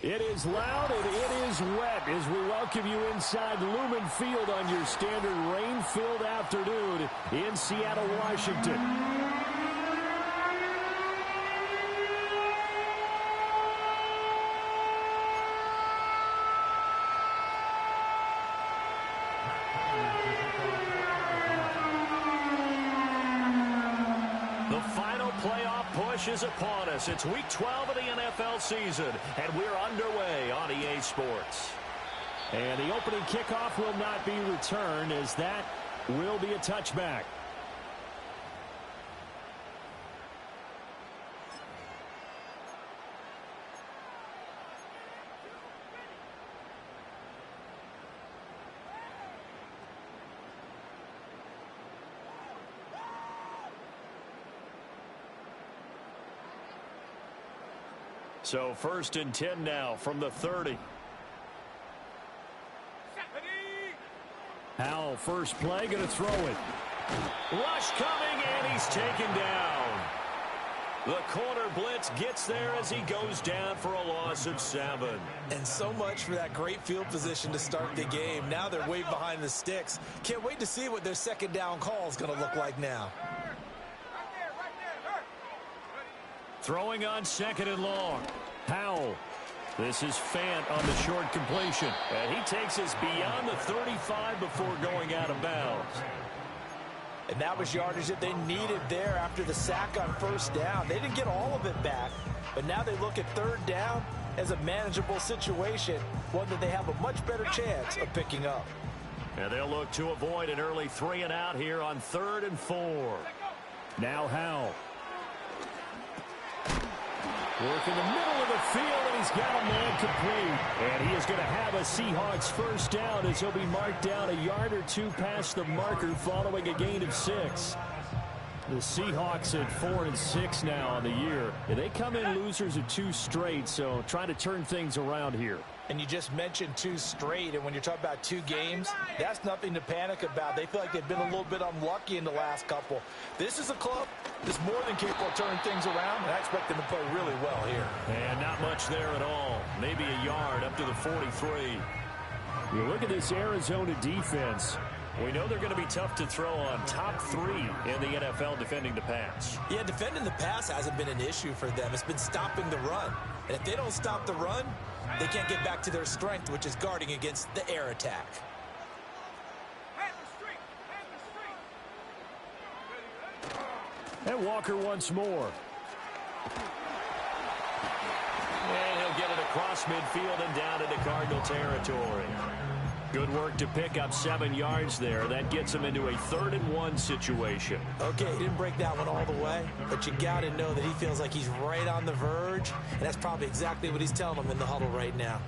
It is loud and it is wet as we welcome you inside Lumen Field on your standard rain-filled afternoon in Seattle, Washington. Is upon us. It's week 12 of the NFL season, and we're underway on EA Sports. And the opening kickoff will not be returned, as that will be a touchback. So 1st and 10 now from the 30. Howell, first play, going to throw it. Rush coming, and he's taken down. The corner blitz gets there as he goes down for a loss of 7. And so much for that great field position to start the game. Now they're way behind the sticks. Can't wait to see what their second down call is going to look like now. Throwing on 2nd and long. Howell. This is Fant on the short completion. And he takes us beyond the 35 before going out of bounds. And that was yardage that they needed there after the sack on 1st down. They didn't get all of it back, but now they look at 3rd down as a manageable situation, one that they have a much better chance of picking up. And they'll look to avoid an early 3 and out here on 3rd and 4. Now Howell. Work in the middle of the field, and he's got a man complete. And he is going to have a Seahawks first down as he'll be marked down a yard or 2 past the marker following a gain of 6. The Seahawks at 4-6 now on the year. And they come in losers of 2 straight, so trying to turn things around here. And you just mentioned 2 straight, and when you're talking about 2 games, that's nothing to panic about. They feel like they've been a little bit unlucky in the last couple. This is a club that's more than capable of turning things around, and I expect them to play really well here. And not much there at all. Maybe a yard up to the 43. You look at this Arizona defense. We know they're going to be tough to throw on. Top 3 in the NFL defending the pass. Yeah, defending the pass hasn't been an issue for them. It's been stopping the run. And if they don't stop the run, they can't get back to their strength, which is guarding against the air attack. And Walker once more. And he'll get it across midfield and down into Cardinal territory. Good work to pick up 7 yards there. That gets him into a 3rd and 1 situation. Okay, he didn't break that one all the way, but you got to know that he feels like he's right on the verge, and that's probably exactly what he's telling them in the huddle right now.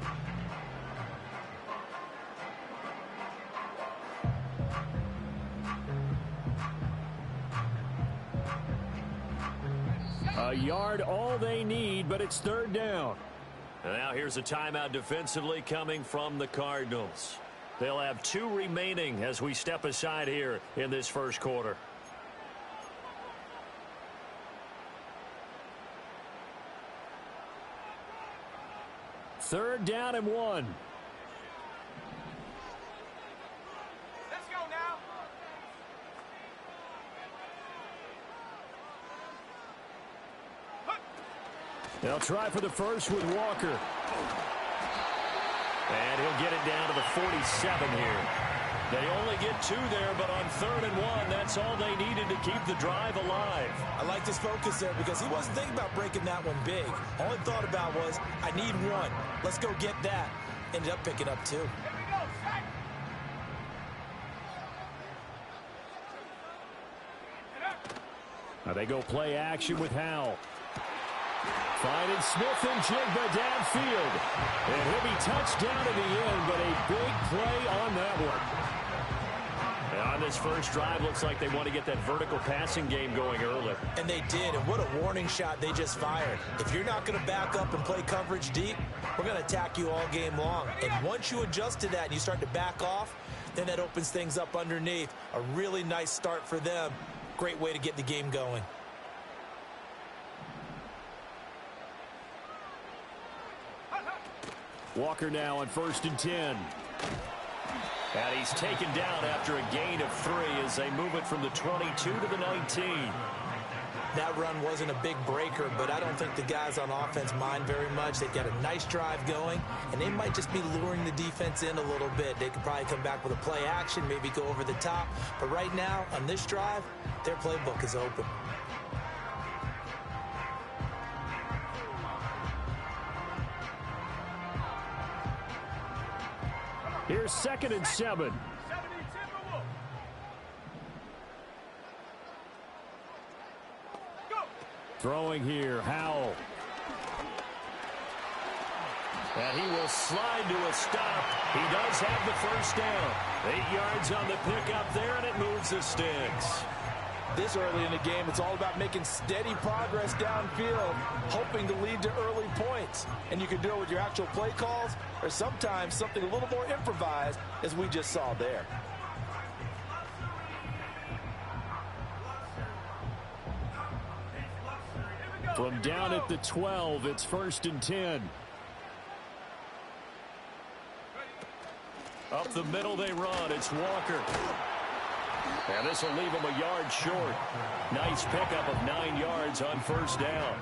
A yard all they need, but it's 3rd down. And now here's a timeout defensively coming from the Cardinals. They'll have 2 remaining as we step aside here in this first quarter. Third down and 1. Let's go now. They'll try for the first with Walker. And he'll get it down to the 47 here. They only get 2 there, but on 3rd and 1, that's all they needed to keep the drive alive. I like his focus there because he wasn't thinking about breaking that one big. All he thought about was, I need 1. Let's go get that. Ended up picking up 2. Now they go play action with Howell. Finding Smith and Jigba downfield. And he'll be touched down to the end, but a big play on that one. And on this first drive, looks like they want to get that vertical passing game going early. And they did, and what a warning shot they just fired. If you're not going to back up and play coverage deep, we're going to attack you all game long. And once you adjust to that and you start to back off, then that opens things up underneath. A really nice start for them. Great way to get the game going. Walker now on 1st and 10. And he's taken down after a gain of 3 as they move it from the 22 to the 19. That run wasn't a big breaker, but I don't think the guys on offense mind very much. They've got a nice drive going, and they might just be luring the defense in a little bit. They could probably come back with a play action, maybe go over the top. But right now, on this drive, their playbook is open. Here's 2nd and 7. Throwing here, Howell. And he will slide to a stop. He does have the first down. 8 yards on the pickup there, and it moves the sticks. This early in the game, it's all about making steady progress downfield, hoping to lead to early points. And you can do it with your actual play calls, or sometimes something a little more improvised, as we just saw there. From down at the 12, it's 1st and 10. Up the middle they run. It's Walker. And this will leave him a yard short. Nice pickup of 9 yards on 1st down.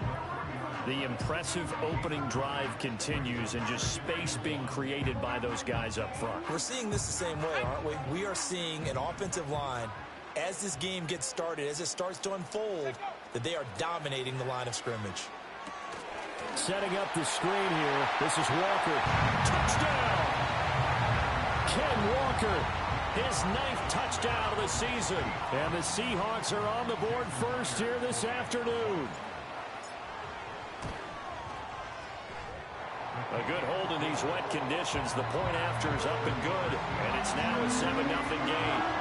The impressive opening drive continues, and just space being created by those guys up front. We're seeing this the same way, aren't we? We are seeing an offensive line, as this game gets started, as it starts to unfold, that they are dominating the line of scrimmage. Setting up the screen here. This is Walker. Touchdown! Ken Walker, his 9th touchdown of the season. And the Seahawks are on the board first here this afternoon. A good hold in these wet conditions. The point after is up and good. And it's now a 7-0 game.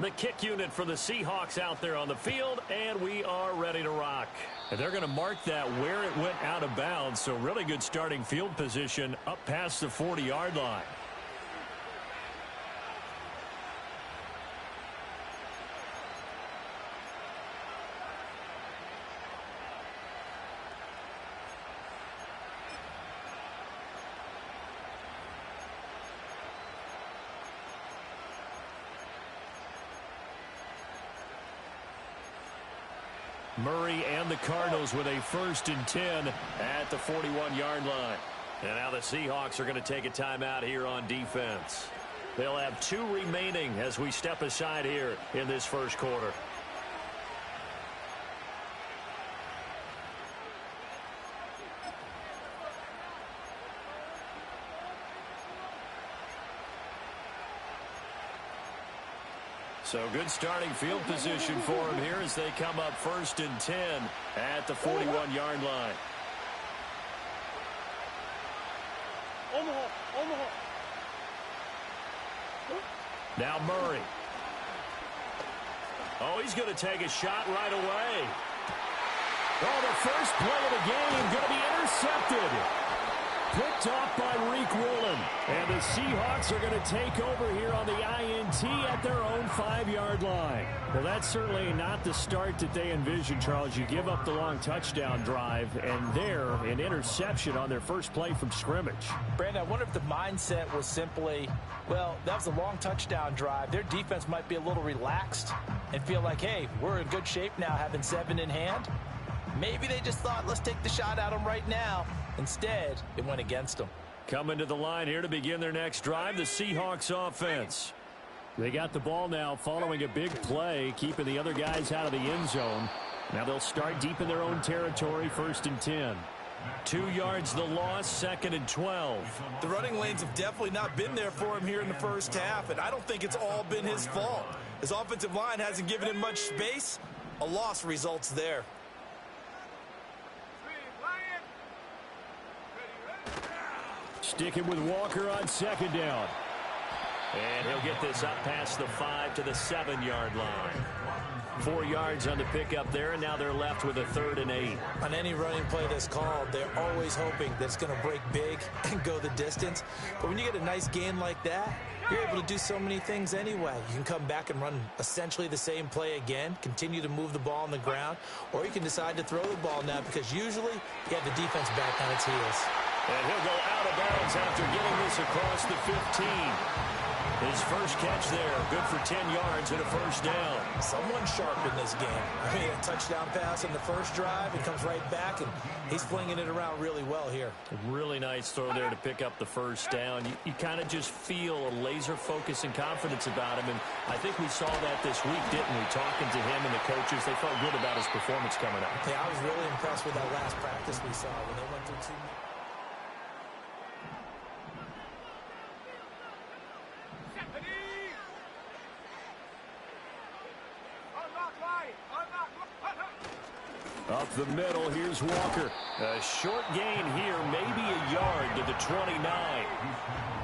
The kick unit for the Seahawks out there on the field, and we are ready to rock. And they're going to mark that where it went out of bounds, so really good starting field position up past the 40-yard line. Murray and the Cardinals with a 1st and 10 at the 41-yard line. And now the Seahawks are going to take a timeout here on defense. They'll have 2 remaining as we step aside here in this first quarter. So good starting field position for him here as they come up 1st and 10 at the 41-yard line. Now Murray. Oh, he's going to take a shot right away. Oh, the first play of the game going to be intercepted. Picked off by Reek Woolen. And the Seahawks are going to take over here on the INT at their own 5-yard line. Well, that's certainly not the start that they envisioned, Charles. You give up the long touchdown drive, and there, an interception on their first play from scrimmage. Brandon, I wonder if the mindset was simply, well, that was a long touchdown drive. Their defense might be a little relaxed and feel like, hey, we're in good shape now having 7 in hand. Maybe they just thought, let's take the shot at them right now. Instead, it went against them. Coming to the line here to begin their next drive, the Seahawks offense. They got the ball now following a big play, keeping the other guys out of the end zone. Now they'll start deep in their own territory, 1st and 10. 2 yards the loss, 2nd and 12. The running lanes have definitely not been there for him here in the first half, and I don't think it's all been his fault. His offensive line hasn't given him much space. A loss results there. Sticking with Walker on 2nd down. And he'll get this up past the 5 to the 7-yard line. 4 yards on the pickup there, and now they're left with a 3rd and 8. On any running play that's called, they're always hoping that it's going to break big and go the distance. But when you get a nice gain like that, you're able to do so many things anyway. You can come back and run essentially the same play again, continue to move the ball on the ground, or you can decide to throw the ball now because usually you have the defense back on its heels. And he'll go out of bounds after getting this across the 15. His first catch there, good for 10 yards and a 1st down. Someone sharp in this game. I mean, a touchdown pass on the first drive. It comes right back, and he's flinging it around really well here. Really nice throw there to pick up the 1st down. You kind of just feel a laser focus and confidence about him, and I think we saw that this week, didn't we? Talking to him and the coaches, they felt good about his performance coming up. Yeah, I was really impressed with that last practice we saw when they went through 2 minutes. Up the middle, here's Walker. A short gain here, maybe a yard to the 29.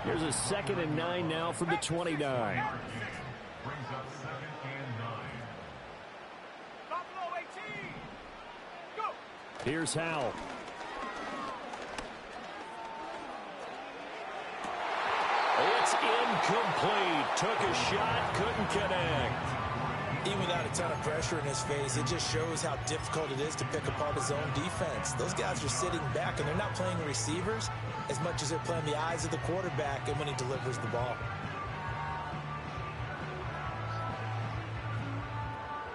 Here's a 2nd and 9 now from the 29. Here's Howell. It's incomplete. Took a shot, couldn't connect. Even without a ton of pressure in his face, it just shows how difficult it is to pick apart his own defense. Those guys are sitting back, and they're not playing receivers as much as they're playing the eyes of the quarterback and when he delivers the ball.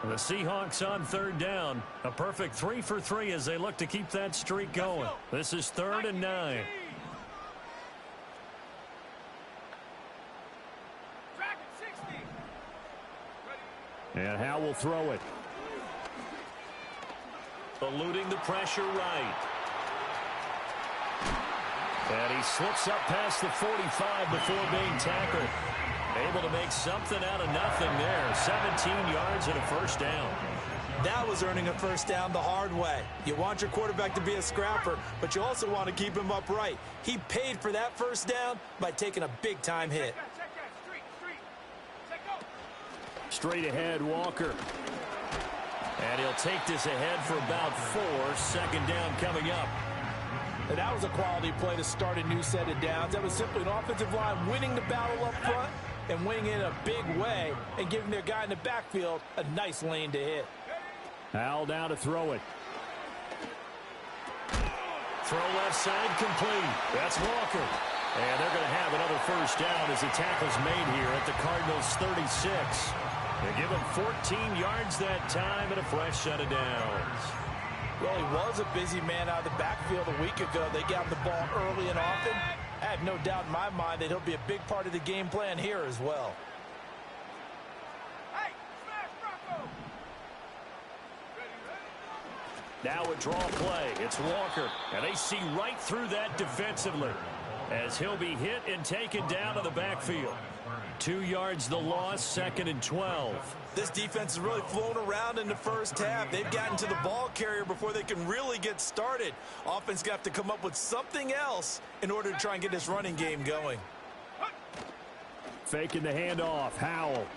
The Seahawks on 3rd down. A perfect 3 for 3 as they look to keep that streak going. This is 3rd and 9. And Howell will throw it. Eluding the pressure right. And he slips up past the 45 before being tackled. Able to make something out of nothing there. 17 yards and a 1st down. That was earning a 1st down the hard way. You want your quarterback to be a scrapper, but you also want to keep him upright. He paid for that 1st down by taking a big-time hit. Straight ahead, Walker. And he'll take this ahead for about 4. 2nd down coming up. And that was a quality play to start a new set of downs. That was simply an offensive line winning the battle up front and winning in a big way and giving their guy in the backfield a nice lane to hit. Howell down to throw it. Throw left side complete. That's Walker. And they're going to have another 1st down as the tackle's made here at the Cardinals' 36. They give him 14 yards that time and a fresh set of downs. Well, he was a busy man out of the backfield a week ago. They got him the ball early and often. I have no doubt in my mind that he'll be a big part of the game plan here as well. Now a draw play. It's Walker. And they see right through that defensively as he'll be hit and taken down to the backfield. 2 yards the loss, 2nd and 12. This defense has really flown around in the first half. They've gotten to the ball carrier before they can really get started. Offense got to come up with something else in order to try and get this running game going. Faking the handoff. Howell.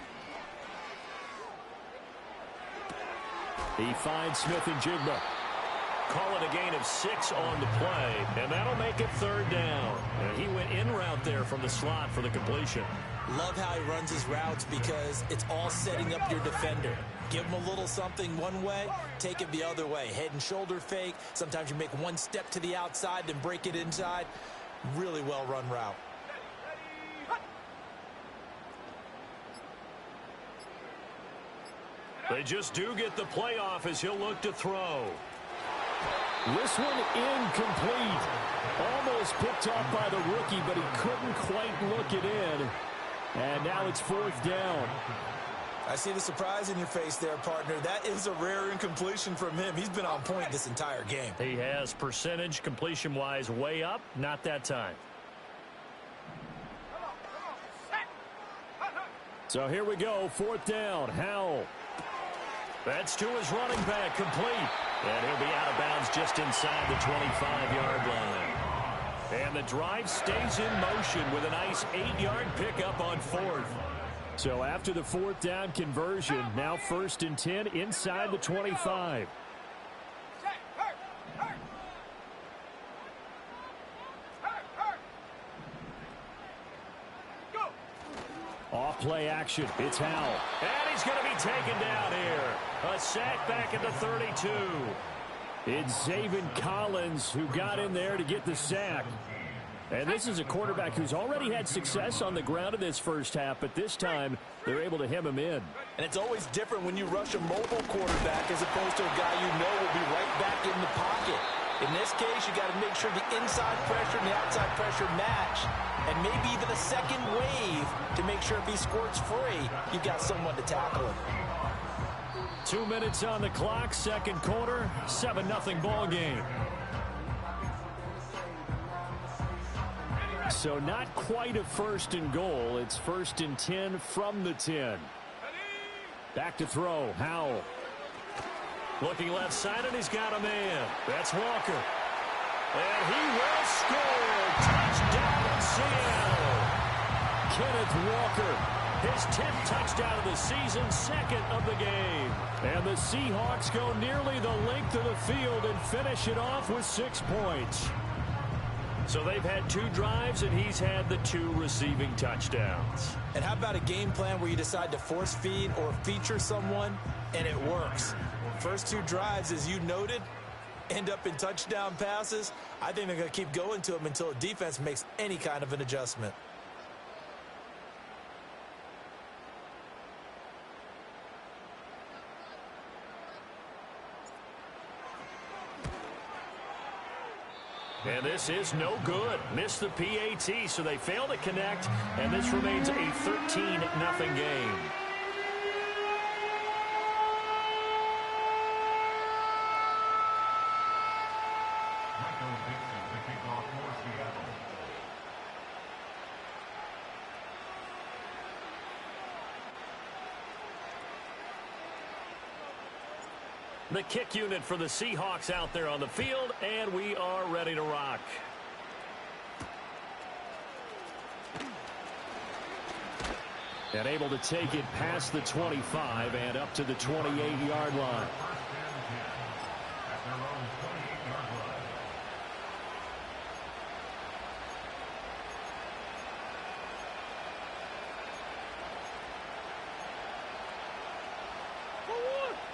He finds Smith and Jigba. Calling a gain of 6 on the play, and that'll make it 3rd down. And he went in route there from the slot for the completion. Love how he runs his routes because it's all setting up your defender. Give him a little something one way, take it the other way. Head and shoulder fake. Sometimes you make one step to the outside, then break it inside. Really well run route. They just do get the playoff as he'll look to throw. This one incomplete. Almost picked off by the rookie, but he couldn't quite look it in. And now it's 4th down. I see the surprise in your face there, partner. That is a rare incompletion from him. He's been on point this entire game. He has percentage completion-wise way up. Not that time. So here we go. 4th down. Howell. That's to his running back. Complete. And he'll be out of bounds just inside the 25-yard line. And the drive stays in motion with a nice 8-yard pickup on 4th. So after the 4th down conversion, now 1st and 10 inside the 25. Off play action. It's Howell. And he's going to be taken down here. A sack back at the 32. It's Zaven Collins who got in there to get the sack. And this is a quarterback who's already had success on the ground in this first half, but this time they're able to hem him in. And it's always different when you rush a mobile quarterback as opposed to a guy you know will be right back in the pocket. In this case, you got to make sure the inside pressure and the outside pressure match, and maybe even a second wave to make sure if he squirts free, you've got someone to tackle him. 2 minutes on the clock, second quarter, 7-0 ball game. So not quite a 1st and goal. It's 1st and 10 from the 10. Back to throw. Howell. Looking left side, and he's got a man. That's Walker. And he will score. Touchdown, Seattle. Kenneth Walker. His 10th touchdown of the season, 2nd of the game. And the Seahawks go nearly the length of the field and finish it off with 6 points. So they've had 2 drives, and he's had the 2 receiving touchdowns. And how about a game plan where you decide to force feed or feature someone, and it works? First 2 drives, as you noted, end up in touchdown passes. I think they're going to keep going to them until a defense makes any kind of an adjustment. And this is no good. Missed the PAT, so they fail to connect, and this remains a 13-0 game. The kick unit for the Seahawks out there on the field, and we are ready to rock. And able to take it past the 25 and up to the 28-yard line.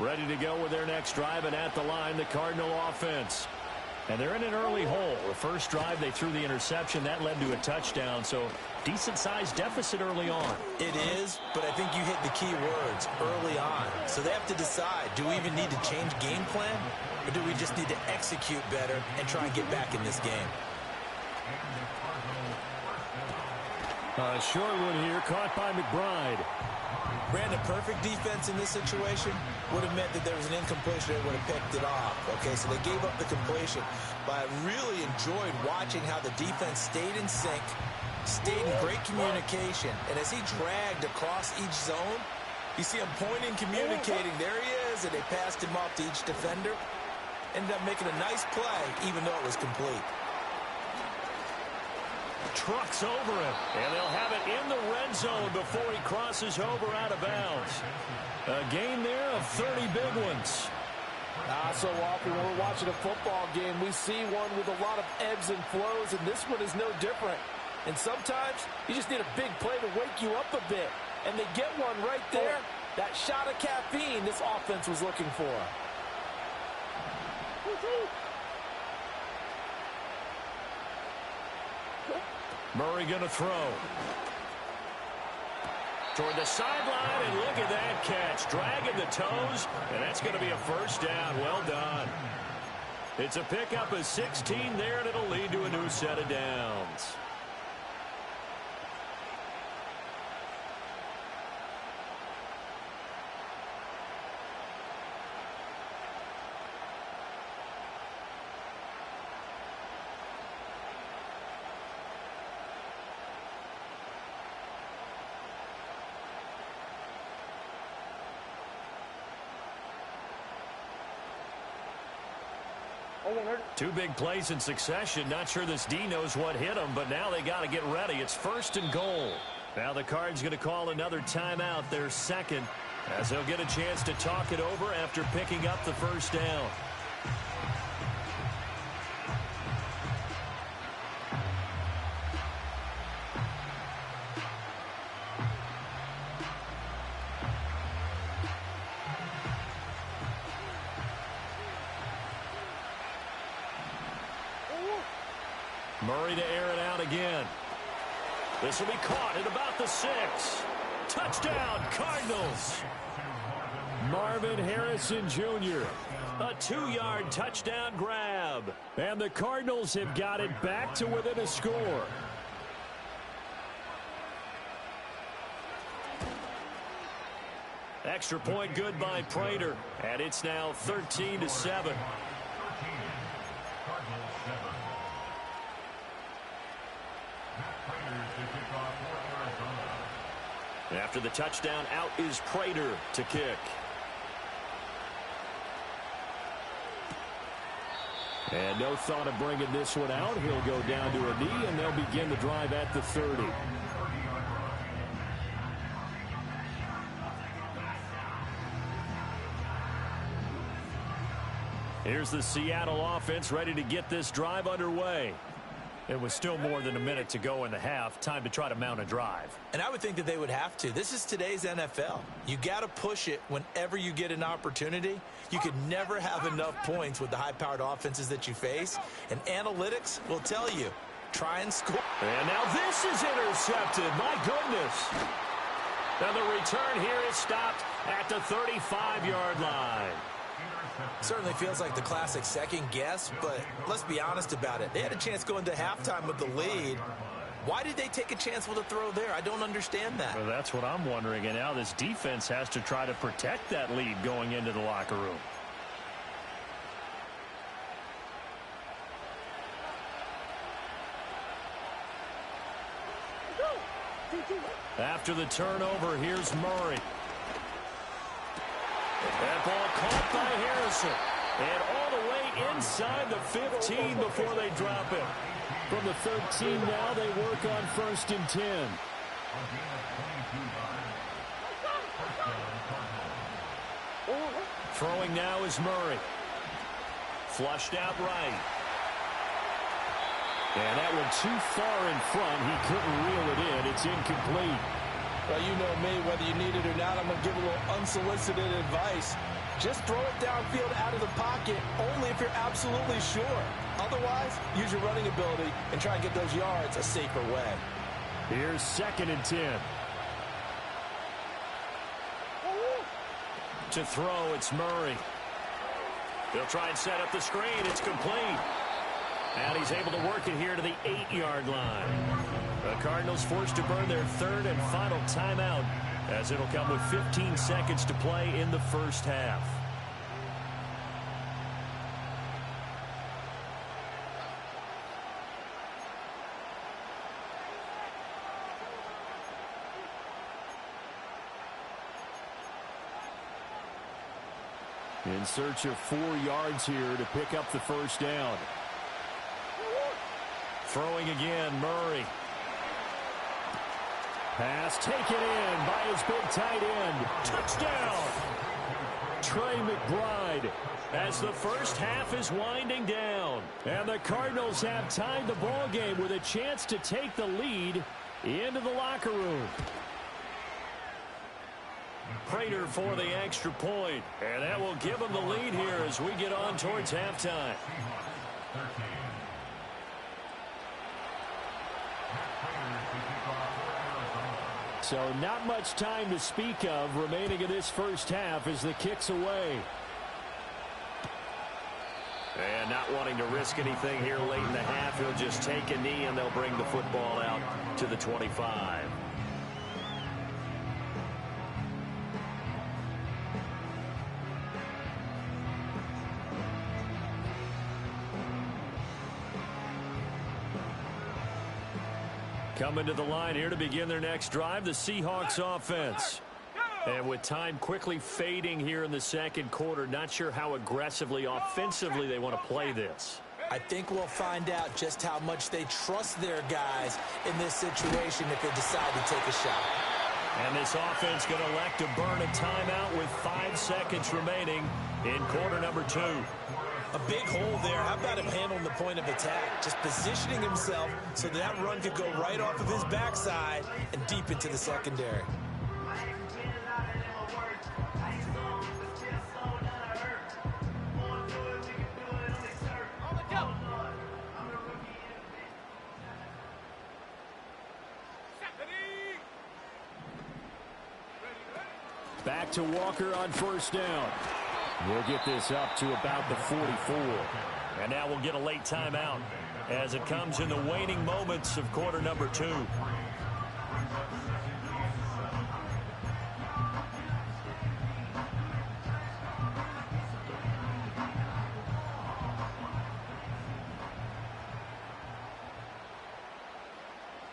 Ready to go with their next drive, and at the line, the Cardinal offense. And they're in an early hole. The first drive, they threw the interception. That led to a touchdown, so decent-sized deficit early on. It is, but I think you hit the key words, early on. So they have to decide, do we even need to change game plan, or do we just need to execute better and try and get back in this game? Short one here, caught by McBride. Brandon, perfect defense in this situation would have meant that there was an incompletion. They would have picked it off. Okay, so they gave up the completion. But I really enjoyed watching how the defense stayed in sync, stayed in great communication. And as he dragged across each zone, you see him pointing, communicating. There he is, and they passed him off to each defender. Ended up making a nice play, even though it was complete. Trucks over him, and they'll have it in the red zone before he crosses over out of bounds. A gain there of 30 big ones. So often when we're watching a football game, we see one with a lot of ebbs and flows, and this one is no different. And sometimes you just need a big play to wake you up a bit, and they get one right there. That shot of caffeine this offense was looking for. Murray going to throw. Toward the sideline, and look at that catch. Dragging the toes, and that's going to be a first down. Well done. It's a pickup of 16 there, and it'll lead to a new set of downs. Two big plays in succession. Not sure this D knows what hit him, but now they got to get ready. It's 1st and goal. Now the Cards going to call another timeout, their second, as they'll get a chance to talk it over after picking up the first down. Murray to air it out again. This will be caught at about the 6. Touchdown, Cardinals. Marvin Harrison Jr. A 2-yard touchdown grab. And the Cardinals have got it back to within a score. Extra point good by Prater. And it's now 13-7. After the touchdown, out is Prater to kick. And no thought of bringing this one out. He'll go down to a knee, and they'll begin the drive at the 30. Here's the Seattle offense ready to get this drive underway. It was still more than a minute to go in the half. Time to try to mount a drive. And I would think that they would have to. This is today's NFL. You got to push it whenever you get an opportunity. You could never have enough points with the high-powered offenses that you face. And analytics will tell you, try and score. And now this is intercepted. My goodness. Now the return here is stopped at the 35-yard line. Certainly feels like the classic second guess, but let's be honest about it. They had a chance going to halftime with the lead. Why did they take a chance with a throw there? I don't understand that. Well, that's what I'm wondering. And now this defense has to try to protect that lead going into the locker room. After the turnover, here's Murray. That ball caught by Harrison. And all the way inside the 15 before they drop it. From the 13 now, they work on 1st and 10. Throwing now is Murray. Flushed out right. And that one too far in front. He couldn't reel it in. It's incomplete. Well, you know me, whether you need it or not, I'm going to give a little unsolicited advice. Just throw it downfield out of the pocket, only if you're absolutely sure. Otherwise, use your running ability and try and get those yards a safer way. Here's 2nd and 10. To throw, it's Murray. They'll try and set up the screen. It's complete. And he's able to work it here to the 8-yard line. The Cardinals forced to burn their 3rd and final timeout, as it'll come with 15 seconds to play in the first half. In search of 4 yards here to pick up the first down. Throwing again, Murray. Pass taken in by his big tight end. Touchdown! Trey McBride as the first half is winding down. And the Cardinals have tied the ball game with a chance to take the lead into the locker room. Prater for the extra point. And that will give them the lead here as we get on towards halftime. So not much time to speak of remaining in this first half as the kick's away. And not wanting to risk anything here late in the half, he'll just take a knee and they'll bring the football out to the 25. Coming to the line here to begin their next drive, the Seahawks offense. And with time quickly fading here in the second quarter, not sure how aggressively, offensively they want to play this. I think we'll find out just how much they trust their guys in this situation if they decide to take a shot. And this offense going to elect to burn a timeout with 5 seconds remaining in quarter number 2. A big hole there. How about him handling the point of attack? Just positioning himself so that run could go right off of his backside and deep into the secondary. Back to Walker on first down. We'll get this up to about the 44. And now we'll get a late timeout as it comes in the waning moments of quarter number 2.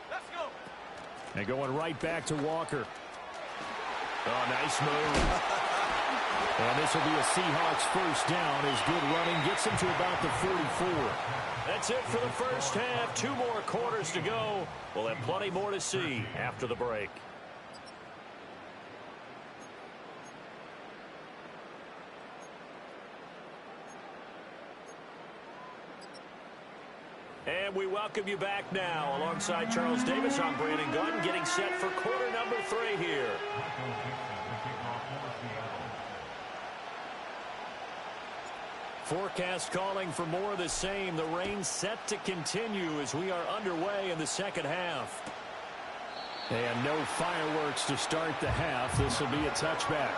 Let's go. And going right back to Walker. Oh, nice move. And this will be a Seahawks first down as good running gets them to about the 44. That's it for the first half. 2 more quarters to go. We'll have plenty more to see after the break. And we welcome you back now. Alongside Charles Davis, I'm Brandon Gunn, getting set for quarter number 3 here. Forecast calling for more of the same. The rain set to continue as we are underway in the second half. And no fireworks to start the half. This will be a touchback.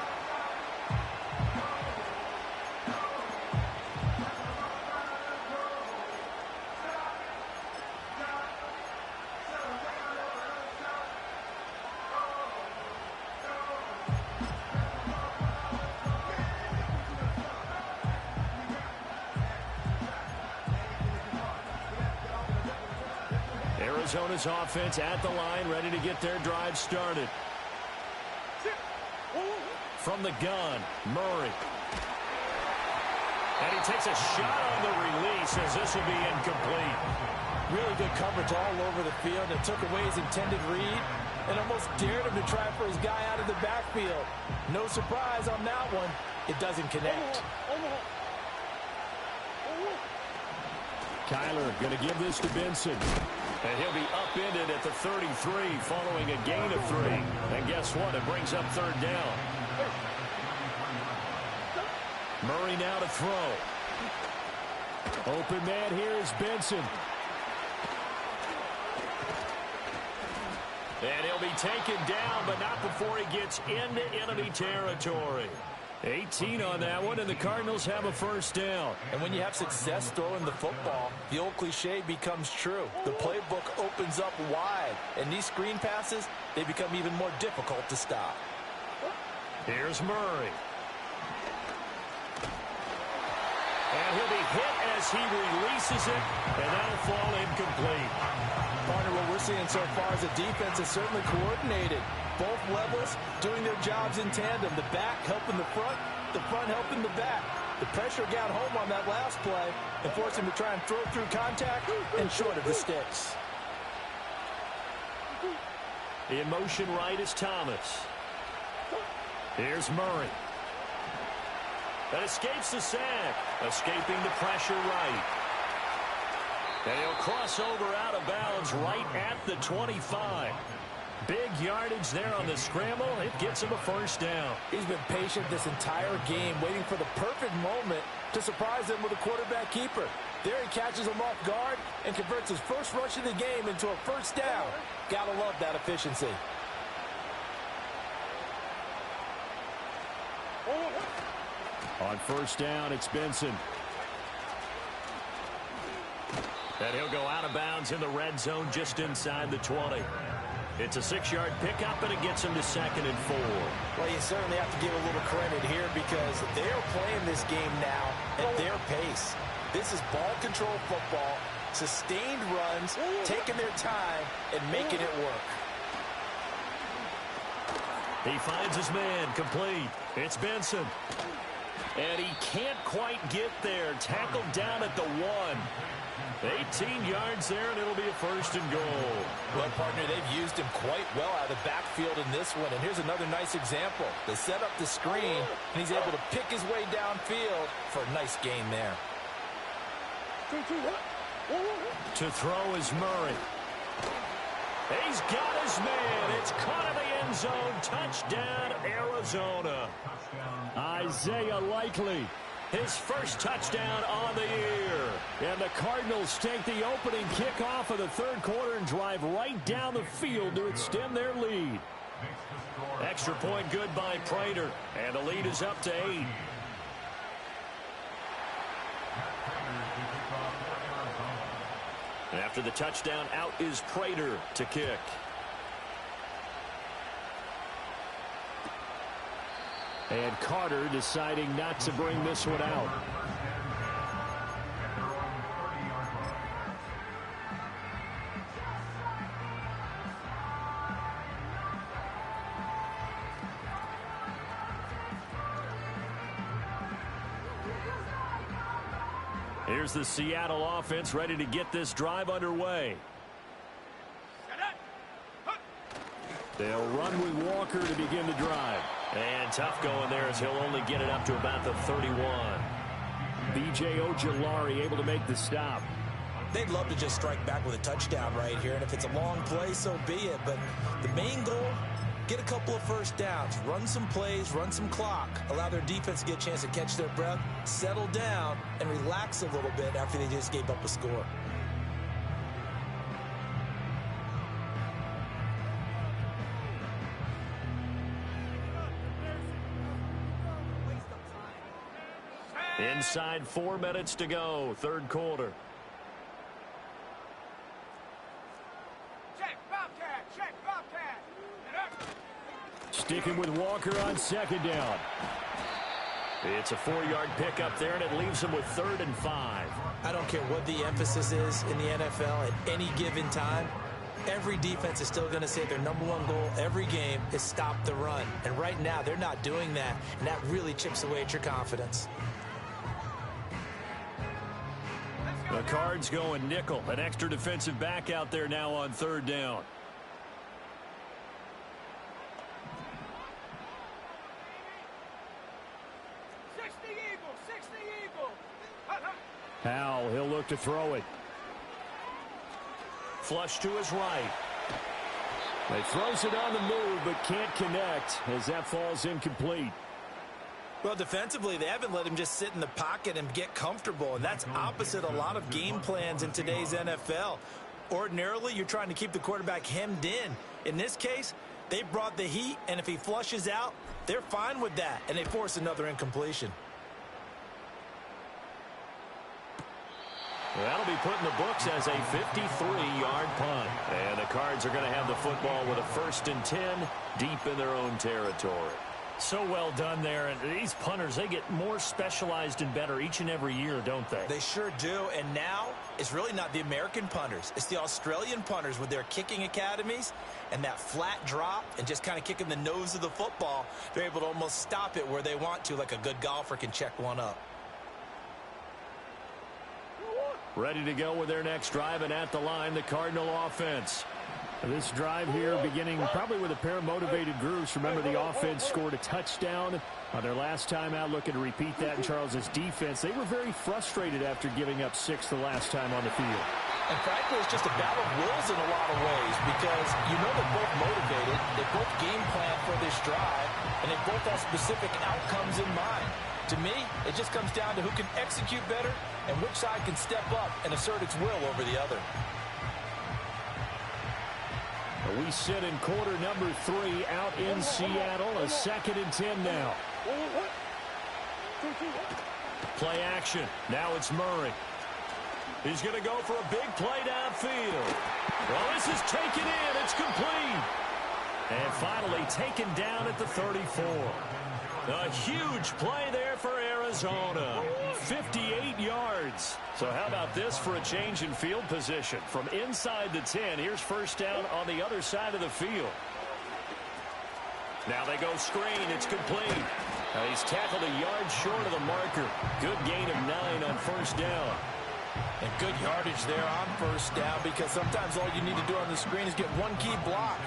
Arizona's offense at the line, ready to get their drive started. From the gun, Murray. And he takes a shot on the release as this will be incomplete. Really good coverage all over the field and took away his intended read and almost dared him to try for his guy out of the backfield. No surprise on that one. It doesn't connect. Kyler going to give this to Benson. And he'll be upended at the 33 following a gain of 3. And guess what? It brings up third down. Murray now to throw. Open man here is Benson. And he'll be taken down, but not before he gets into enemy territory. 18 on that one, and the Cardinals have a first down. And when you have success throwing the football, the old cliche becomes true. The playbook opens up wide, and these screen passes, they become even more difficult to stop. Here's Murray. And he'll be hit as he releases it, and that'll fall incomplete. Partner, what we're seeing so far is the defense is certainly coordinated. Both levels doing their jobs in tandem. The back helping the front helping the back. The pressure got home on that last play and forced him to try and throw through contact and short of the sticks. In motion right is Thomas. Here's Murray. That escapes the sack. Escaping the pressure right. And he'll cross over out of bounds right at the 25. Big yardage there on the scramble. It gets him a first down. He's been patient this entire game, waiting for the perfect moment to surprise him with a quarterback keeper. There he catches him off guard and converts his first rush of the game into a first down. Gotta love that efficiency. On first down, it's Benson. And he'll go out of bounds in the red zone just inside the 20. It's a 6-yard pickup, and it gets him to 2nd and 4. Well, you certainly have to give a little credit here because they're playing this game now at their pace. This is ball control football, sustained runs, taking their time, and making it work. He finds his man, complete. It's Benson. And he can't quite get there. Tackled down at the 1. 18 yards there, and it'll be a 1st and goal. Well, partner, they've used him quite well out of the backfield in this one. And here's another nice example. They set up the screen, and he's able to pick his way downfield for a nice gain there. To throw is Murray. He's got his man. It's caught in the end zone. Touchdown, Arizona. Isaiah Likely, his first touchdown on the year. And the Cardinals take the opening kickoff of the 3rd quarter and drive right down the field to extend their lead. Extra point good by Prater. And the lead is up to 8. After the touchdown, out is Prater to kick. And Carter deciding not to bring this one out. Here's the Seattle offense ready to get this drive underway. They'll run with Walker to begin the drive. And tough going there as he'll only get it up to about the 31. B.J. Ojulari able to make the stop. They'd love to just strike back with a touchdown right here. And if it's a long play, so be it. But the main goal, get a couple of first downs. Run some plays, run some clock. Allow their defense to get a chance to catch their breath, settle down, and relax a little bit after they just gave up a score. Inside 4 minutes to go, 3rd quarter. Check, Bobcat, check, Bobcat. Sticking with Walker on 2nd down. It's a 4-yard pickup there, and it leaves them with 3rd and 5. I don't care what the emphasis is in the NFL at any given time. Every defense is still going to say their #1 goal every game is stop the run. And right now, they're not doing that, and that really chips away at your confidence. The Cards going nickel. An extra defensive back out there now on 3rd down. Powell, he'll look to throw it. Flush to his right. He throws it on the move, but can't connect as that falls incomplete. Well, defensively, they haven't let him just sit in the pocket and get comfortable, and that's opposite a lot of game plans in today's NFL. Ordinarily, you're trying to keep the quarterback hemmed in. In this case, they brought the heat, and if he flushes out, they're fine with that, and they force another incompletion. That'll be put in the books as a 53-yard punt. And the Cards are going to have the football with a 1st and 10 deep in their own territory. So well done there. And these punters, they get more specialized and better each and every year, don't they? They sure do. And now it's really not the American punters. It's the Australian punters with their kicking academies and that flat drop and just kind of kicking the nose of the football. They're able to almost stop it where they want to, like a good golfer can check one up. Ready to go with their next drive, and at the line, the Cardinal offense. This drive here beginning probably with a pair of motivated groups. Remember, the offense scored a touchdown on their last time out. Looking to repeat that in Charles's defense. They were very frustrated after giving up 6 the last time on the field. And frankly, it's just a battle of wills in a lot of ways because you know they're both motivated. They both game plan for this drive, and they both have specific outcomes in mind. To me, it just comes down to who can execute better and which side can step up and assert its will over the other. We sit in quarter number 3 out in Seattle. A 2nd and 10 now. Play action. Now it's Murray. He's going to go for a big play downfield. Well, this is taken in. It's complete. And finally taken down at the 34. A huge play there for Arizona. 58 yards. So how about this for a change in field position? From inside the 10, here's 1st down on the other side of the field. Now they go screen. It's complete. He's tackled a yard short of the marker. Good gain of 9 on first down. And good yardage there on first down, because sometimes all you need to do on the screen is get one key block.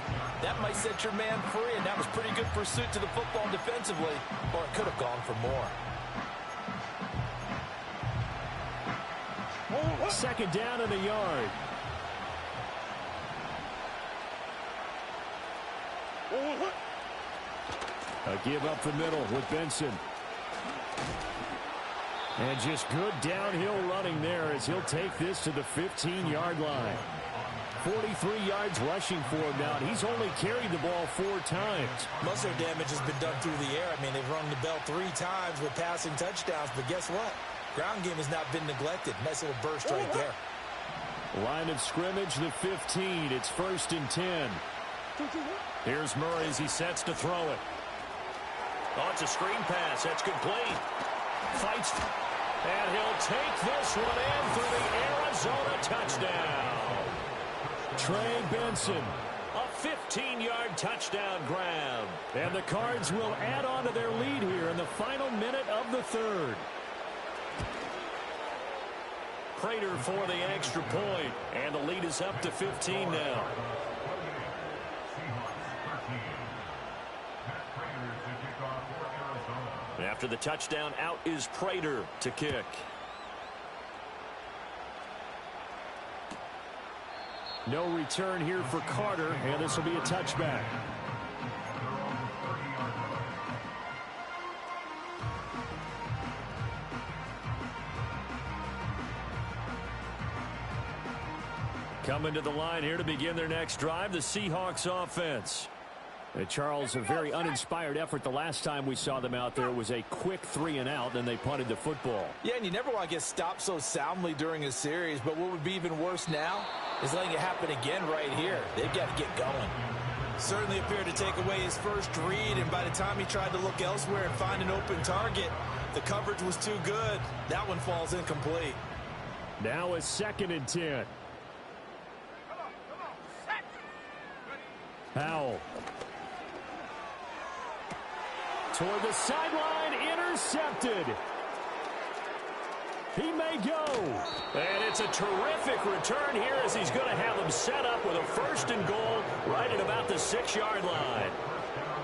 That might set your man free, and that was pretty good pursuit to the football defensively, or it could have gone for more. Second down and a yard. A give up the middle with Benson. And just good downhill running there as he'll take this to the 15-yard line. 43 yards rushing for him now, and he's only carried the ball 4 times. Most of their damage has been done through the air. I mean, they've rung the bell 3 times with passing touchdowns, but guess what? Ground game has not been neglected. Nice little burst right there. Line of scrimmage, the 15. It's 1st and 10. Here's Murray as he sets to throw it. Oh, it's a screen pass. That's complete. Fights, and he'll take this one in for the Arizona touchdown. Trey Benson, a 15-yard touchdown grab. And the Cards will add on to their lead here in the final minute of the 3rd. Prater for the extra point, and the lead is up to 15 now. After the touchdown, out is Prater to kick. No return here for Carter, and this will be a touchback. Coming to the line here to begin their next drive, the Seahawks offense. Charles, a very uninspired effort the last time we saw them out there. It was a quick 3 and out, then they punted the football. Yeah, and you never want to get stopped so soundly during a series, but what would be even worse now is letting it happen again right here. They've got to get going. Certainly appeared to take away his first read, and by the time he tried to look elsewhere and find an open target, the coverage was too good. That one falls incomplete. Now a 2nd and 10. Powell. Toward the sideline, intercepted. He may go. And it's a terrific return here as he's going to have them set up with a 1st and goal right at about the 6-yard line.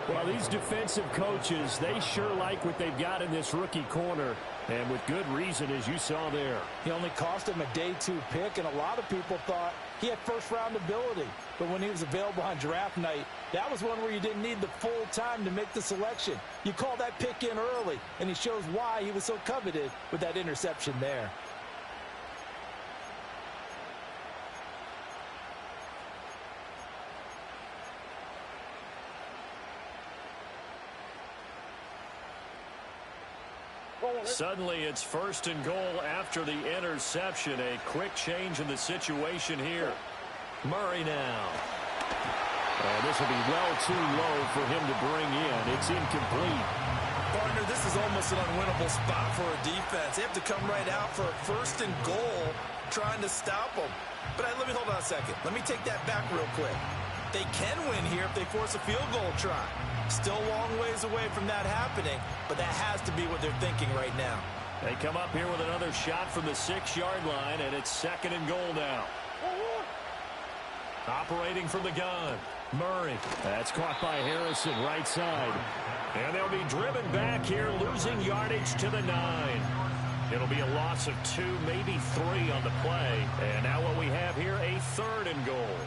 Well, these defensive coaches, they sure like what they've got in this rookie corner, and with good reason, as you saw there. He only cost him a day 2 pick, and a lot of people thought he had first-round ability. But when he was available on draft night, that was one where you didn't need the full time to make the selection. You call that pick in early, and he shows why he was so coveted with that interception there. Suddenly it's 1st and goal after the interception. A quick change in the situation here. Murray now. This will be well too low for him to bring in. It's incomplete. Partner, this is almost an unwinnable spot for a defense. They have to come right out for a 1st and goal trying to stop them. But let me hold on a second. Let me take that back real quick. They can win here if they force a field goal try. Still a long ways away from that happening, but that has to be what they're thinking right now. They come up here with another shot from the 6-yard line, and it's 2nd and goal now. Operating from the gun, Murray. That's caught by Harrison, right side. And they'll be driven back here, losing yardage to the 9. It'll be a loss of 2, maybe 3 on the play. And now what we have here, a 3rd and goal.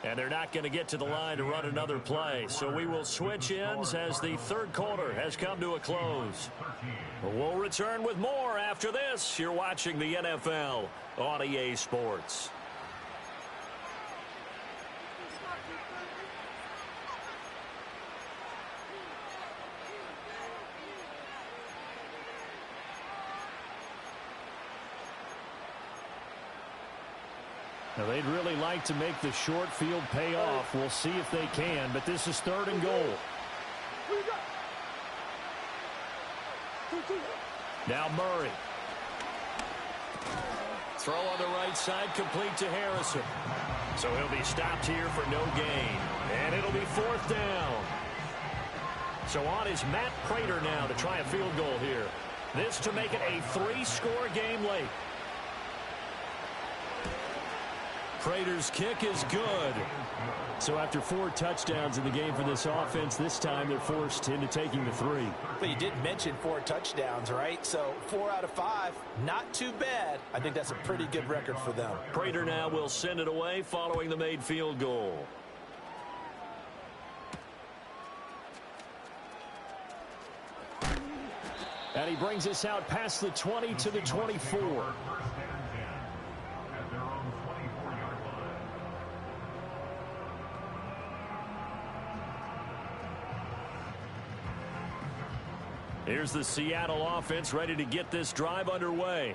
And they're not going to get to the line to run another play. So we will switch ends as the 3rd quarter has come to a close. We'll return with more after this. You're watching the NFL on EA Sports. Now, they'd really like to make the short field pay off. We'll see if they can, but this is 3rd and goal. Now Murray. Throw on the right side, complete to Harrison. So he'll be stopped here for no gain. And it'll be 4th down. So on is Matt Prater now to try a field goal here. This to make it a 3-score game late. Prater's kick is good. So after 4 touchdowns in the game for this offense, this time they're forced into taking the 3. But you did mention 4 touchdowns, right? So 4 out of 5, not too bad. I think that's a pretty good record for them. Prater now will send it away following the made field goal. And he brings us out past the 20 to the 24. Here's the Seattle offense ready to get this drive underway.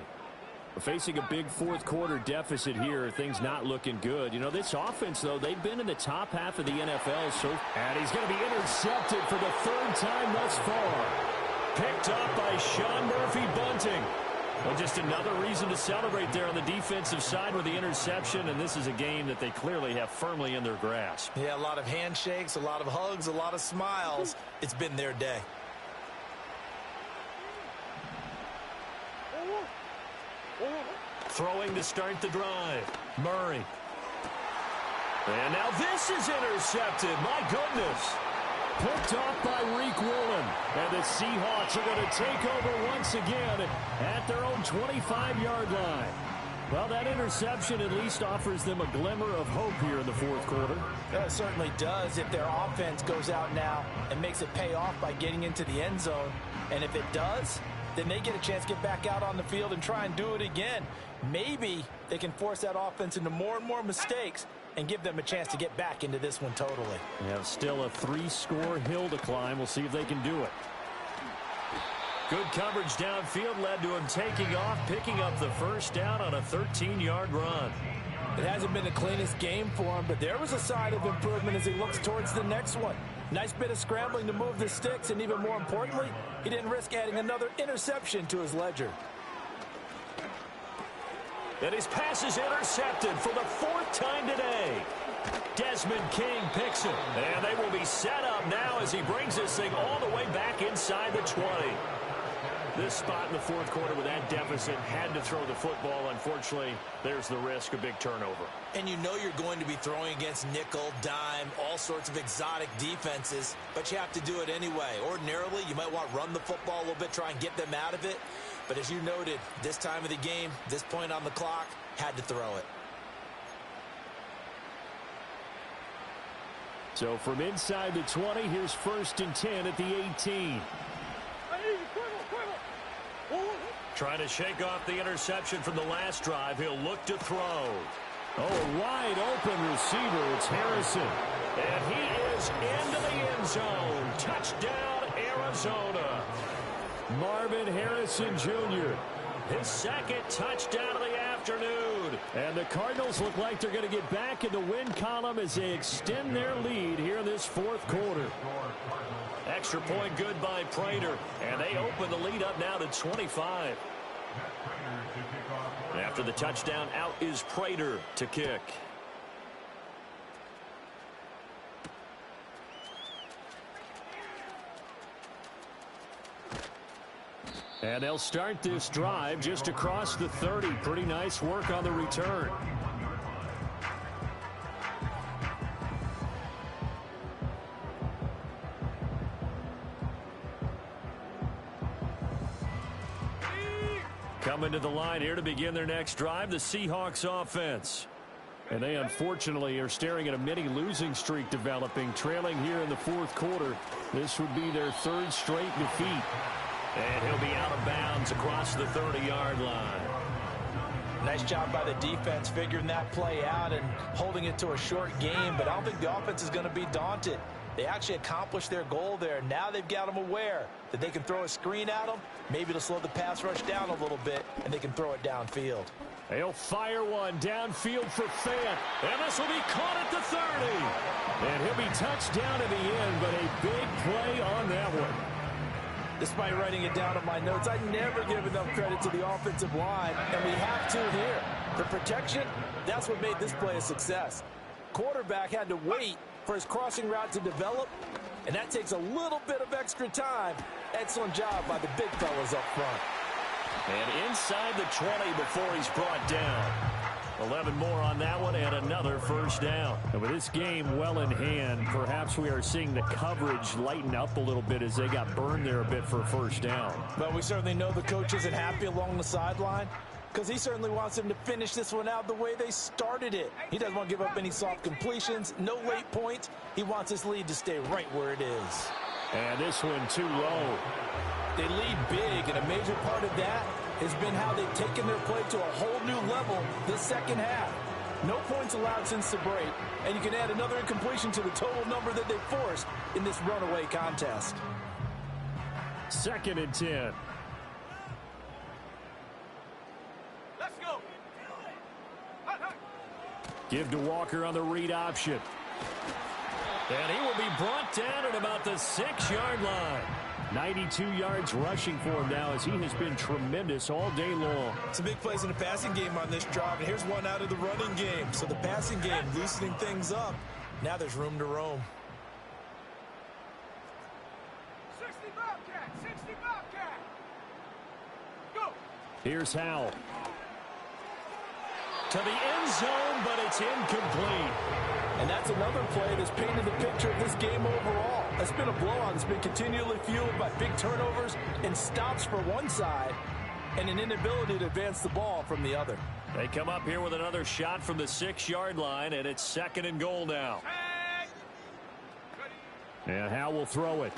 We're facing a big 4th quarter deficit here. Things not looking good. You know, this offense, though, they've been in the top half of the NFL. And he's going to be intercepted for the 3rd time thus far. Picked up by Sean Murphy-Bunting. Well, just another reason to celebrate there on the defensive side with the interception. And this is a game that they clearly have firmly in their grasp. Yeah, a lot of handshakes, a lot of hugs, a lot of smiles. It's been their day. Throwing to start the drive. Murray. And now this is intercepted. My goodness. Picked off by Reek Woolen. And the Seahawks are going to take over once again at their own 25-yard line. Well, that interception at least offers them a glimmer of hope here in the 4th quarter. It certainly does if their offense goes out now and makes it pay off by getting into the end zone. And if it does, then they get a chance to get back out on the field and try and do it again. Maybe they can force that offense into more and more mistakes and give them a chance to get back into this one totally. They have still a 3-score hill to climb. We'll see if they can do it. Good coverage downfield led to him taking off, picking up the 1st down on a 13-yard run. It hasn't been the cleanest game for him, but there was a sign of improvement as he looks towards the next one. Nice bit of scrambling to move the sticks, and even more importantly, he didn't risk adding another interception to his ledger. And his pass is intercepted for the 4th time today. Desmond King picks it. And they will be set up now as he brings this thing all the way back inside the 20. This spot in the 4th quarter with that deficit, had to throw the football. Unfortunately, there's the risk, a big turnover. And you know you're going to be throwing against nickel, dime, all sorts of exotic defenses, but you have to do it anyway. Ordinarily, you might want to run the football a little bit, try and get them out of it. But as you noted, this time of the game, this point on the clock, had to throw it. So from inside the 20, here's 1st and 10 at the 18. Trying to shake off the interception from the last drive. He'll look to throw. Oh, a wide open receiver. It's Harrison. And he is into the end zone. Touchdown, Arizona. Marvin Harrison Jr. His 2nd touchdown of the afternoon. And the Cardinals look like they're going to get back in the win column as they extend their lead here in this 4th quarter. Extra point good by Prater. And they open the lead up now to 25. After the touchdown, out is Prater to kick. And they'll start this drive just across the 30. Pretty nice work on the return. Coming to the line here to begin their next drive, the Seahawks offense. And they unfortunately are staring at a mini losing streak developing, trailing here in the 4th quarter. This would be their 3rd straight defeat. And he'll be out of bounds across the 30-yard line. Nice job by the defense figuring that play out and holding it to a short game, but I don't think the offense is going to be daunted. They actually accomplished their goal there. Now they've got them aware that they can throw a screen at them. Maybe it'll slow the pass rush down a little bit, and they can throw it downfield. They'll fire one downfield for Fant. And this will be caught at the 30. And he'll be touched down in the end, but a big play on that one. Despite writing it down on my notes, I never give enough credit to the offensive line, and we have to here. The protection, that's what made this play a success. Quarterback had to wait for his crossing route to develop, and that takes a little bit of extra time. Excellent job by the big fellas up front. And inside the 20 before he's brought down. 11 more on that one and another first down. And with this game well in hand, perhaps we are seeing the coverage lighten up a little bit as they got burned there a bit for a first down. But we certainly know the coach isn't happy along the sideline because he certainly wants them to finish this one out the way they started it. He doesn't want to give up any soft completions, no late points. He wants his lead to stay right where it is. And this one too low. They lead big, and a major part of that has been how they've taken their play to a whole new level this second half. No points allowed since the break, and you can add another incompletion to the total number that they forced in this runaway contest. 2nd and 10. Let's go. Give to Walker on the read option. And he will be brought down at about the 6-yard line. 92 yards rushing for him now as he has been tremendous all day long. Some big plays in the passing game on this drive, and here's one out of the running game. So the passing game loosening things up. Now there's room to roam. 60 Bobcat, 60 Bobcat. Go. Here's Howell. To the end zone, but it's incomplete. And that's another play that's painted the picture of this game overall. It's been a blowout that's been continually fueled by big turnovers and stops for one side and an inability to advance the ball from the other. They come up here with another shot from the 6-yard line, and it's 2nd and goal now. And Howell will throw it.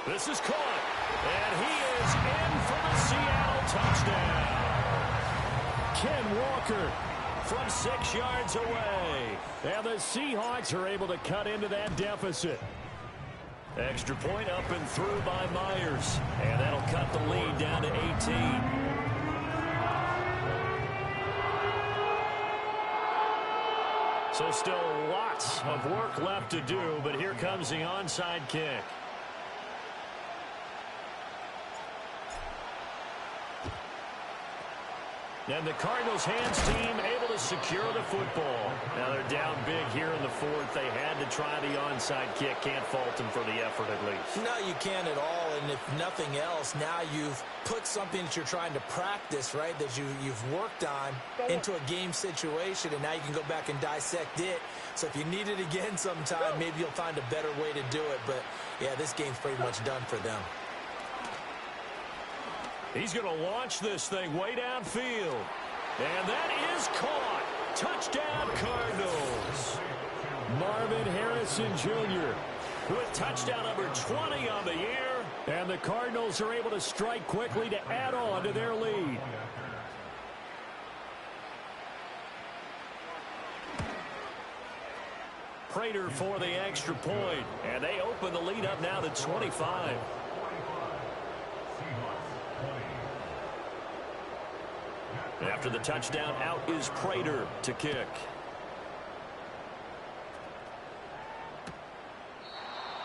This is caught. And he is in for the Seattle touchdown. Ken Walker from 6 yards away. And the Seahawks are able to cut into that deficit. Extra point up and through by Myers. And that'll cut the lead down to 18. So still lots of work left to do, but here comes the onside kick. And the Cardinals' hands team able to secure the football. Now they're down big here in the 4th. They had to try the onside kick. Can't fault them for the effort at least. No, you can't at all. And if nothing else, now you've put something that you're trying to practice, right, that you've worked on into a game situation, and now you can go back and dissect it. So if you need it again sometime, maybe you'll find a better way to do it. But, yeah, this game's pretty much done for them. He's going to launch this thing way downfield. And that is caught. Touchdown, Cardinals. Marvin Harrison Jr. with touchdown number 20 on the year. And the Cardinals are able to strike quickly to add on to their lead. Prater for the extra point. And they open the lead up now to 25. After the touchdown, out is Prater to kick.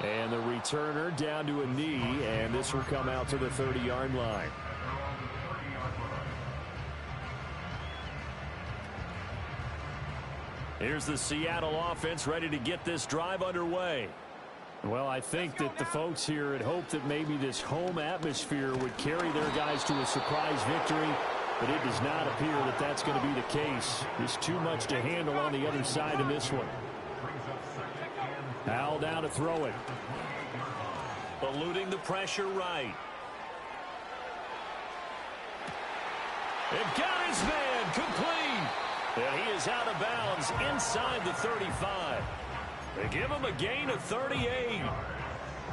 And the returner down to a knee, and this will come out to the 30-yard line. Here's the Seattle offense ready to get this drive underway. Well, I think that the folks here had hoped that maybe this home atmosphere would carry their guys to a surprise victory. But it does not appear that that's going to be the case. There's too much to handle on the other side in this one. Howell down to throw it. Eluding the pressure right. They've got his man complete. And he is out of bounds inside the 35. They give him a gain of 38.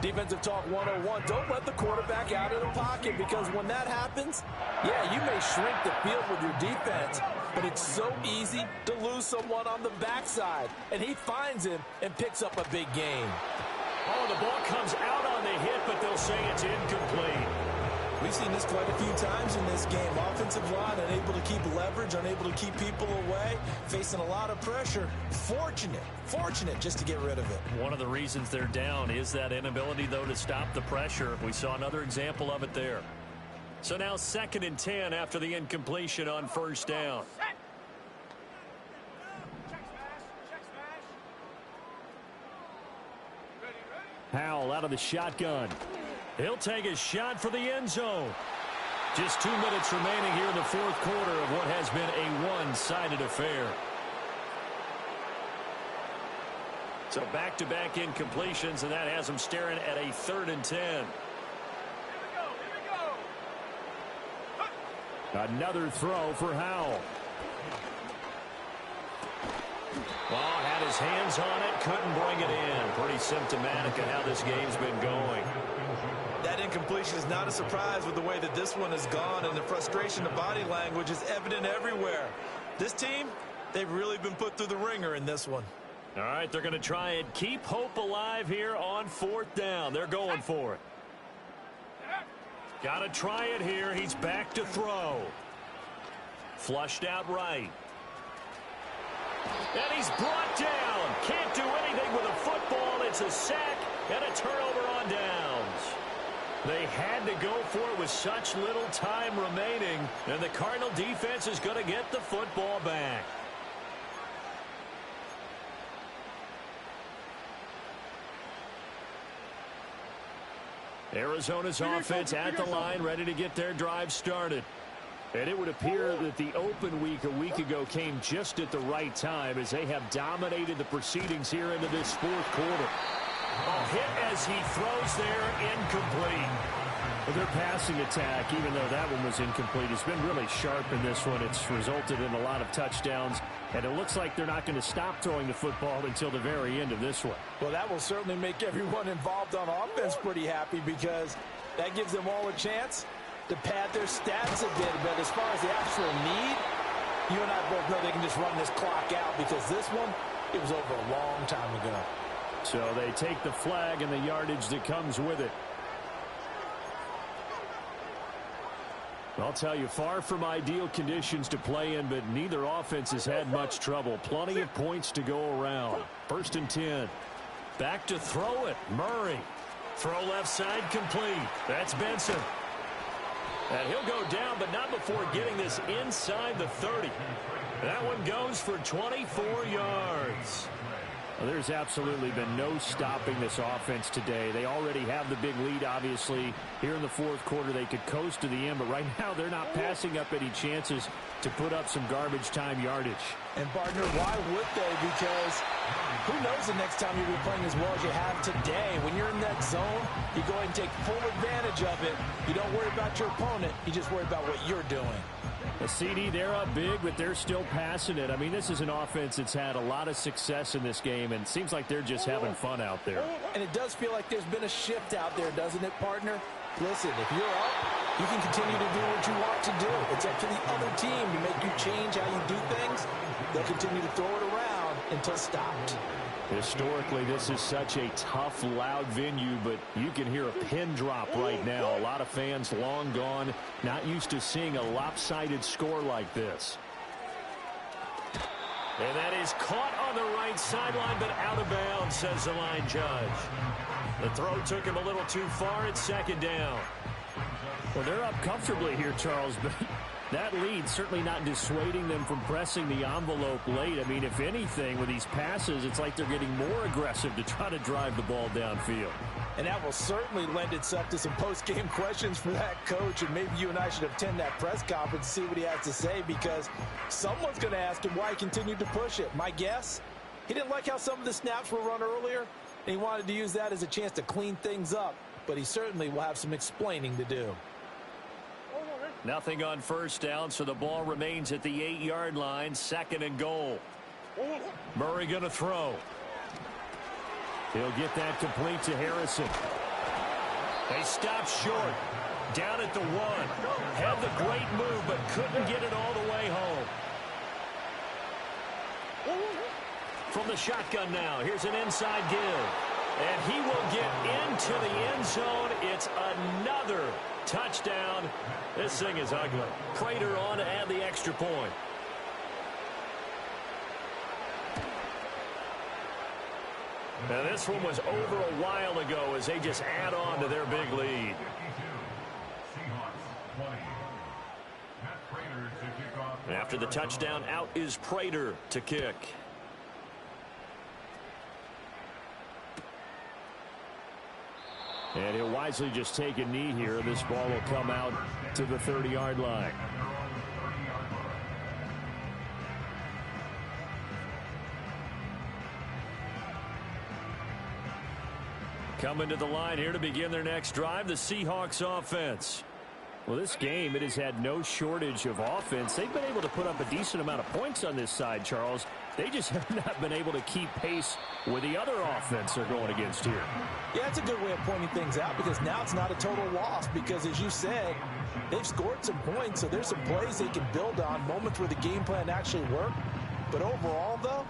Defensive talk 101. Don't let the quarterback out of the pocket, because when that happens, yeah, you may shrink the field with your defense, but it's so easy to lose someone on the backside. And he finds him and picks up a big gain. Oh, the ball comes out on the hit, but they'll say it's incomplete. We've seen this quite a few times in this game. Offensive line unable to keep leverage, unable to keep people away, facing a lot of pressure. Fortunate just to get rid of it. One of the reasons they're down is that inability, though, to stop the pressure. We saw another example of it there. So now 2nd and 10 after the incompletion on first down. Howell out of the shotgun. He'll take a shot for the end zone. Just 2 minutes remaining here in the 4th quarter of what has been a one-sided affair. So back-to-back incompletions, and that has them staring at a 3rd and 10. Another throw for Howell. Well, had his hands on it, couldn't bring it in. Pretty symptomatic of how this game's been going. That incompletion is not a surprise with the way that this one has gone, and the frustration, the body language is evident everywhere. This team, they've really been put through the ringer in this one. All right, they're going to try and keep hope alive here on 4th down. They're going for it. Got to try it here. He's back to throw. Flushed out right. And he's brought down. Can't do anything with a football. It's a sack and a turnover on downs. They had to go for it with such little time remaining. And the Cardinal defense is going to get the football back. Arizona's offense at the line, ready to get their drive started. And it would appear that the open week a week ago came just at the right time as they have dominated the proceedings here into this 4th quarter. A hit as he throws there, incomplete. Well, their passing attack, even though that one was incomplete, has been really sharp in this one. It's resulted in a lot of touchdowns, and it looks like they're not going to stop throwing the football until the very end of this one. Well, that will certainly make everyone involved on offense pretty happy because that gives them all a chance to pad their stats a bit. But as far as the actual need, you and I both know they can just run this clock out because this one, it was over a long time ago. So they take the flag and the yardage that comes with it. I'll tell you, far from ideal conditions to play in, but neither offense has had much trouble. Plenty of points to go around. 1st and 10. Back to throw it. Murray. Throw left side complete. That's Benson. And he'll go down, but not before getting this inside the 30. That one goes for 24 yards. Well, there's absolutely been no stopping this offense today. They already have the big lead, obviously. Here in the 4th quarter, they could coast to the end, but right now they're not passing up any chances to put up some garbage time yardage. And, partner, why would they? Because who knows the next time you'll be playing as well as you have today. When you're in that zone, you go ahead and take full advantage of it. You don't worry about your opponent. You just worry about what you're doing. A CD, they're up big, but they're still passing it. I mean, this is an offense that's had a lot of success in this game, and it seems like they're just having fun out there. And it does feel like there's been a shift out there, doesn't it, partner? Listen, if you're up, you can continue to do what you want to do. It's up to the other team to make you change how you do things. They'll continue to throw it around until stopped. Historically, this is such a tough, loud venue, but you can hear a pin drop right now. A lot of fans long gone, not used to seeing a lopsided score like this. And that is caught on the right sideline, but out of bounds, says the line judge. The throw took him a little too far. It's 2nd down. Well, they're up comfortably here, Charles, but that lead certainly not dissuading them from pressing the envelope late. I mean, if anything, with these passes, it's like they're getting more aggressive to try to drive the ball downfield. And that will certainly lend itself to some post-game questions for that coach, and maybe you and I should attend that press conference and see what he has to say, because someone's going to ask him why he continued to push it. My guess, he didn't like how some of the snaps were run earlier, and he wanted to use that as a chance to clean things up, but he certainly will have some explaining to do. Nothing on 1st down, so the ball remains at the 8-yard line. 2nd and goal. Murray going to throw. He'll get that complete to Harrison. They stop short. Down at the 1. Had the great move, but couldn't get it all the way home. From the shotgun now, here's an inside give. And he will get into the end zone. It's another touchdown. This thing is ugly. Prater on to add the extra point. Now this one was over a while ago as they just add on to their big lead. After the touchdown, out is Prater to kick. And he'll wisely just take a knee here. This ball will come out to the 30-yard line. Coming to the line here to begin their next drive, the Seahawks offense. Well, this game, it has had no shortage of offense. They've been able to put up a decent amount of points on this side, Charles. They just have not been able to keep pace with the other offense they're going against here. Yeah, it's a good way of pointing things out because now it's not a total loss because, as you said, they've scored some points, so there's some plays they can build on, moments where the game plan actually worked. But overall, though,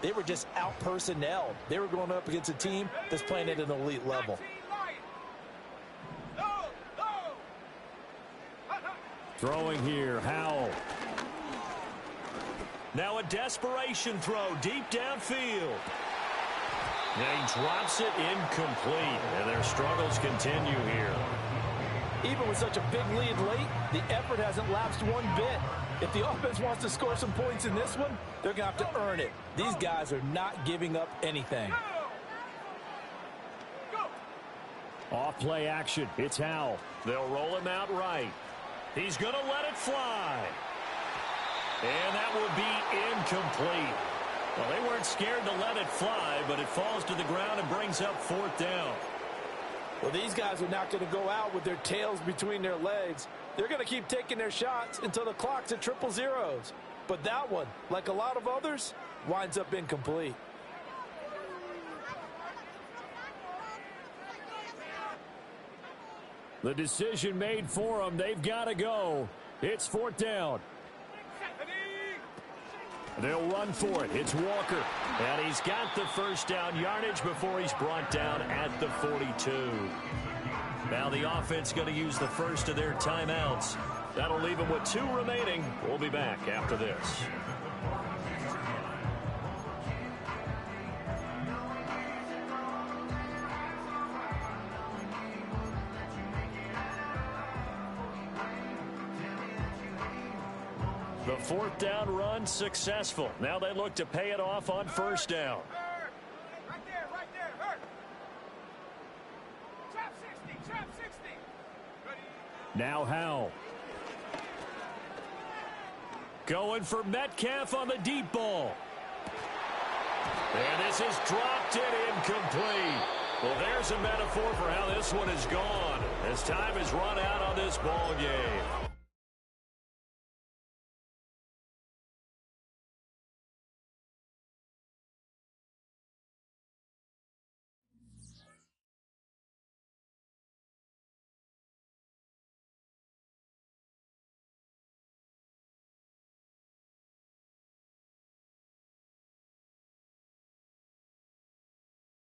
they were just out-personnelled. They were going up against a team that's playing at an elite level. Throwing here, Howell. Now a desperation throw deep downfield. Now he drops it incomplete, and their struggles continue here. Even with such a big lead late, the effort hasn't lapsed one bit. If the offense wants to score some points in this one, they're going to have to earn it. These guys are not giving up anything. Off play action. It's Howell. They'll roll him out right. He's going to let it fly. And that will be incomplete. Well, they weren't scared to let it fly, but it falls to the ground and brings up 4th down. Well, these guys are not going to go out with their tails between their legs. They're going to keep taking their shots until the clock's at 000. But that one, like a lot of others, winds up incomplete. The decision made for them. They've got to go. It's 4th down. They'll run for it. It's Walker. And he's got the first down yardage before he's brought down at the 42. Now the offense going to use the first of their timeouts. That'll leave them with 2 remaining. We'll be back after this. The 4th down run successful. Now they look to pay it off on 1st down. Right there, hurt. Trap 60. Ready. Now Howell. Going for Metcalf on the deep ball. And this is dropped and incomplete. Well, there's a metaphor for how this one is gone. As time is run out on this ball game.